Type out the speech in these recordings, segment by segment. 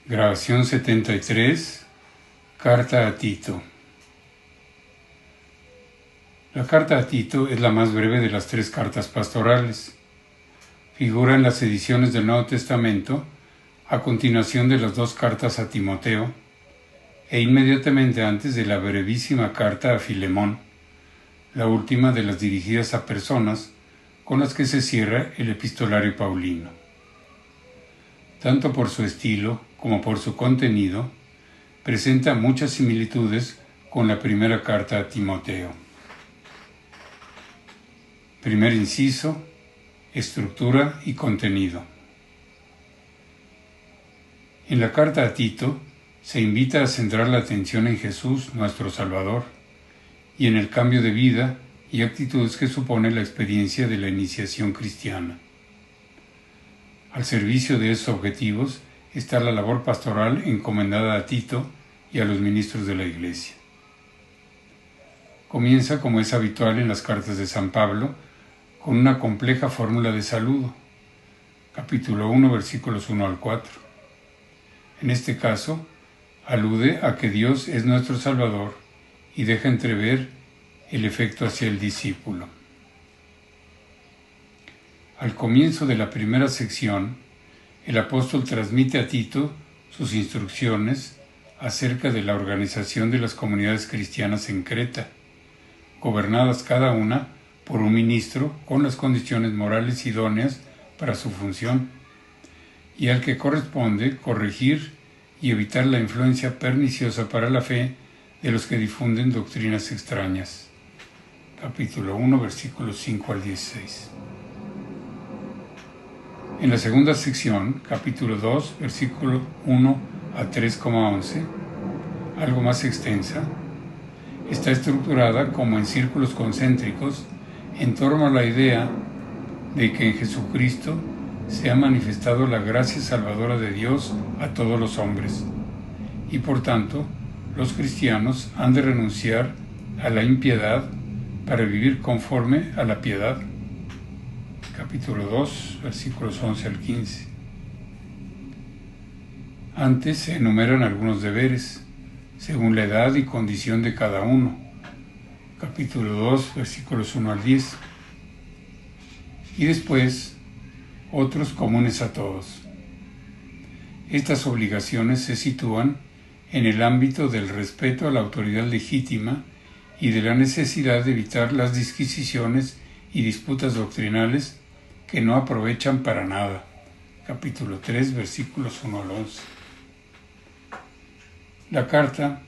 Grabación 73. Carta a Tito. La carta a Tito es la más breve de las 3 cartas pastorales. Figura en las ediciones del Nuevo Testamento a continuación de las 2 cartas a Timoteo e inmediatamente antes de la brevísima carta a Filemón, la última de las dirigidas a personas con las que se cierra el epistolario paulino. Tanto por su estilo como por su contenido, presenta muchas similitudes con la primera carta a Timoteo. Primer inciso: estructura y contenido. En la carta a Tito se invita a centrar la atención en Jesús, nuestro Salvador, y en el cambio de vida y actitudes que supone la experiencia de la iniciación cristiana. Al servicio de esos objetivos está la labor pastoral encomendada a Tito y a los ministros de la Iglesia. Comienza, como es habitual en las cartas de San Pablo, con una compleja fórmula de saludo. Capítulo 1, versículos 1 al 4. En este caso, alude a que Dios es nuestro Salvador y deja entrever el efecto hacia el discípulo. Al comienzo de la primera sección, el apóstol transmite a Tito sus instrucciones acerca de la organización de las comunidades cristianas en Creta, gobernadas cada una por un ministro con las condiciones morales idóneas para su función, y al que corresponde corregir y evitar la influencia perniciosa para la fe de los que difunden doctrinas extrañas. Capítulo 1, versículos 5 al 16. En la segunda sección, capítulo 2, versículo 1 a 3,11, algo más extensa, está estructurada como en círculos concéntricos en torno a la idea de que en Jesucristo se ha manifestado la gracia salvadora de Dios a todos los hombres, y por tanto los cristianos han de renunciar a la impiedad para vivir conforme a la piedad. Capítulo 2, versículos 11 al 15. Antes se enumeran algunos deberes, según la edad y condición de cada uno. Capítulo 2, versículos 1 al 10. Y después, otros comunes a todos. Estas obligaciones se sitúan en el ámbito del respeto a la autoridad legítima y de la necesidad de evitar las disquisiciones y disputas doctrinales que no aprovechan para nada. Capítulo 3, versículos 1 al 11. La carta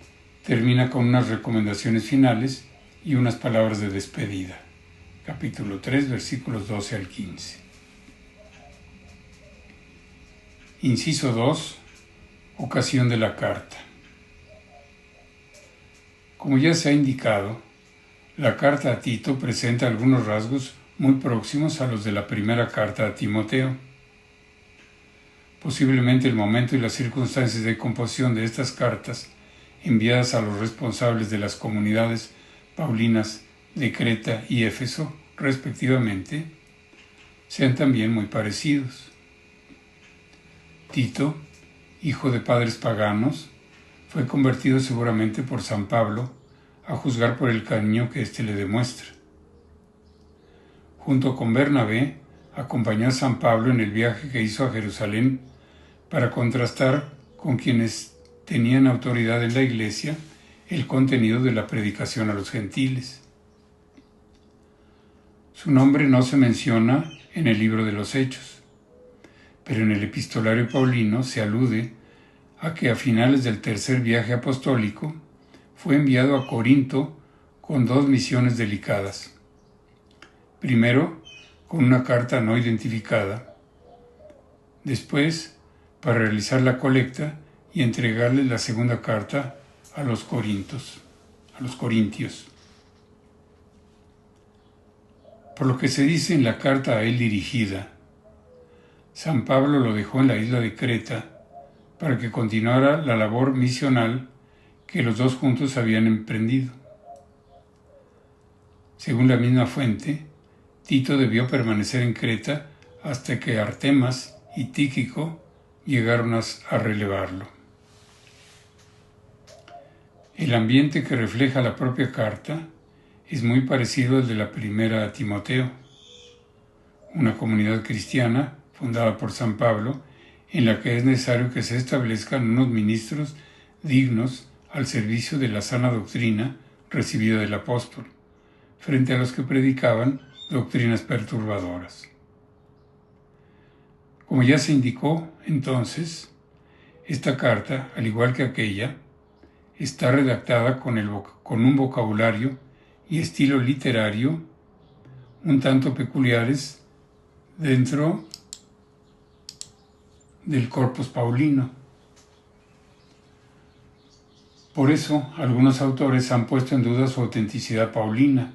termina con unas recomendaciones finales y unas palabras de despedida. Capítulo 3, versículos 12 al 15. Inciso 2. Ocasión de la carta. Como ya se ha indicado, la carta a Tito presenta algunos rasgos muy próximos a los de la primera carta a Timoteo. Posiblemente el momento y las circunstancias de composición de estas cartas, enviadas a los responsables de las comunidades paulinas de Creta y Éfeso, respectivamente, sean también muy parecidos. Tito, hijo de padres paganos, fue convertido seguramente por San Pablo, a juzgar por el cariño que éste le demuestra. Junto con Bernabé, acompañó a San Pablo en el viaje que hizo a Jerusalén para contrastar con quienes tenían autoridad en la Iglesia el contenido de la predicación a los gentiles. Su nombre no se menciona en el libro de los Hechos, pero en el epistolario paulino se alude a que a finales del tercer viaje apostólico fue enviado a Corinto con 2 misiones delicadas. Primero, con una carta no identificada. Después, para realizar la colecta y entregarle la segunda carta a los corintios. Por lo que se dice en la carta a él dirigida, San Pablo lo dejó en la isla de Creta para que continuara la labor misional que los 2 juntos habían emprendido. Según la misma fuente, Tito debió permanecer en Creta hasta que Artemas y Tíquico llegaron a relevarlo. El ambiente que refleja la propia carta es muy parecido al de la primera a Timoteo, una comunidad cristiana fundada por San Pablo, en la que es necesario que se establezcan unos ministros dignos al servicio de la sana doctrina recibida del apóstol, frente a los que predicaban doctrinas perturbadoras. Como ya se indicó entonces, esta carta, al igual que aquella, está redactada con un vocabulario y estilo literario un tanto peculiares dentro del Corpus Paulino. Por eso, algunos autores han puesto en duda su autenticidad paulina,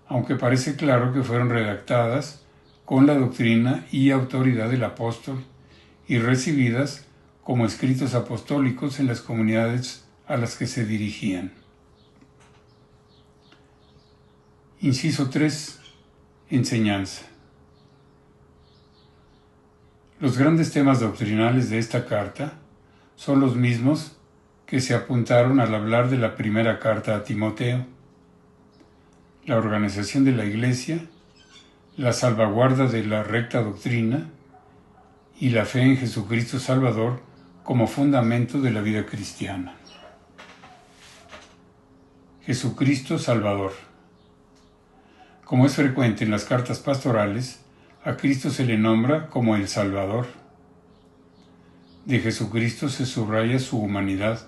aunque parece claro que fueron redactadas con la doctrina y autoridad del apóstol y recibidas como escritos apostólicos en las comunidades a las que se dirigían. Inciso 3. Enseñanza. Los grandes temas doctrinales de esta carta son los mismos que se apuntaron al hablar de la primera carta a Timoteo: la organización de la Iglesia, la salvaguarda de la recta doctrina y la fe en Jesucristo Salvador como fundamento de la vida cristiana. Jesucristo Salvador. Como es frecuente en las cartas pastorales, a Cristo se le nombra como el Salvador. De Jesucristo se subraya su humanidad,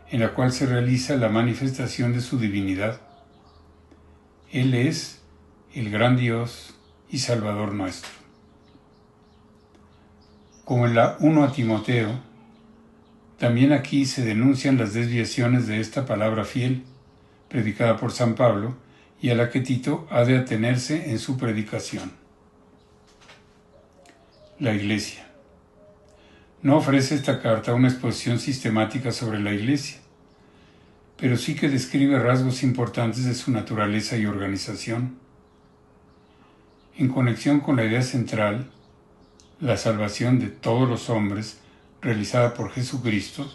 en la cual se realiza la manifestación de su divinidad. Él es el gran Dios y Salvador nuestro. Como en la 1 a Timoteo, también aquí se denuncian las desviaciones de esta palabra fiel, predicada por San Pablo, y a la que Tito ha de atenerse en su predicación. La Iglesia. No ofrece esta carta una exposición sistemática sobre la Iglesia, pero sí que describe rasgos importantes de su naturaleza y organización. En conexión con la idea central, la salvación de todos los hombres realizada por Jesucristo,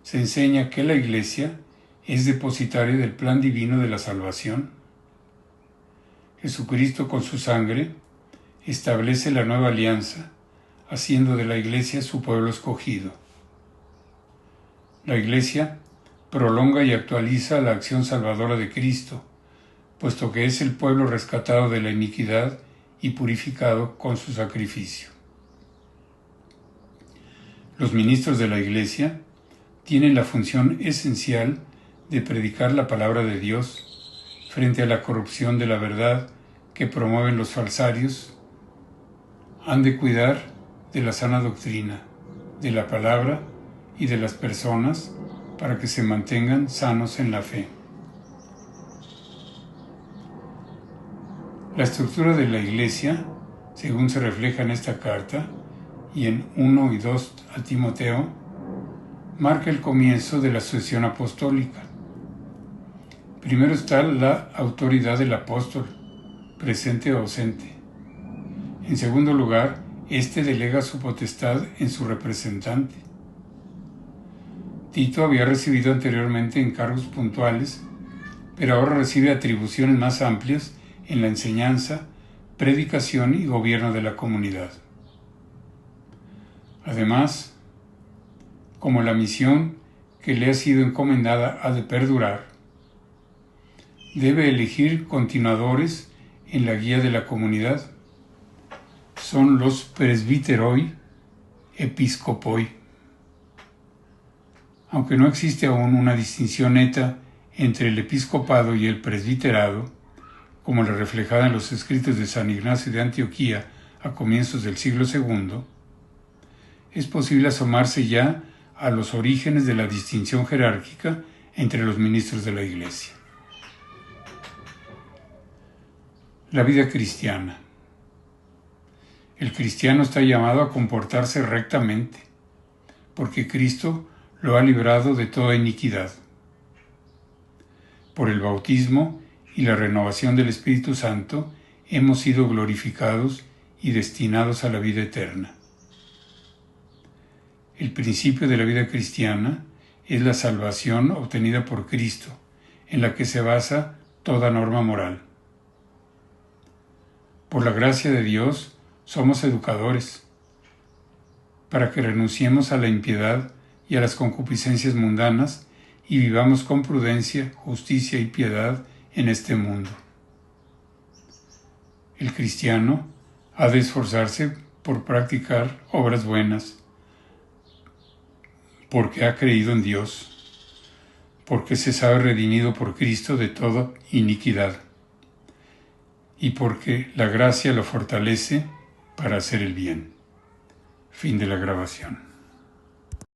se enseña que la Iglesia es depositaria del plan divino de la salvación. Jesucristo con su sangre establece la nueva alianza, haciendo de la Iglesia su pueblo escogido. La Iglesia prolonga y actualiza la acción salvadora de Cristo, puesto que es el pueblo rescatado de la iniquidad y purificado con su sacrificio. Los ministros de la Iglesia tienen la función esencial de predicar la palabra de Dios frente a la corrupción de la verdad que promueven los falsarios. Han de cuidar de la sana doctrina, de la palabra y de las personas para que se mantengan sanos en la fe. La estructura de la Iglesia, según se refleja en esta carta y en 1 y 2 a Timoteo, marca el comienzo de la sucesión apostólica. Primero está la autoridad del apóstol, presente o ausente. En segundo lugar, éste delega su potestad en su representante. Tito había recibido anteriormente encargos puntuales, pero ahora recibe atribuciones más amplias en la enseñanza, predicación y gobierno de la comunidad. Además, como la misión que le ha sido encomendada ha de perdurar, debe elegir continuadores en la guía de la comunidad. Son los presbiteroi episcopoi. Aunque no existe aún una distinción neta entre el episcopado y el presbiterado, como la reflejada en los escritos de San Ignacio de Antioquía a comienzos del siglo II, es posible asomarse ya a los orígenes de la distinción jerárquica entre los ministros de la Iglesia. La vida cristiana. El cristiano está llamado a comportarse rectamente, porque Cristo lo ha librado de toda iniquidad. Por el bautismo y la renovación del Espíritu Santo hemos sido glorificados y destinados a la vida eterna. El principio de la vida cristiana es la salvación obtenida por Cristo, en la que se basa toda norma moral. Por la gracia de Dios somos educadores, para que renunciemos a la impiedad y a las concupiscencias mundanas y vivamos con prudencia, justicia y piedad en este mundo. El cristiano ha de esforzarse por practicar obras buenas, porque ha creído en Dios, porque se sabe redimido por Cristo de toda iniquidad, y porque la gracia lo fortalece para hacer el bien. Fin de la grabación.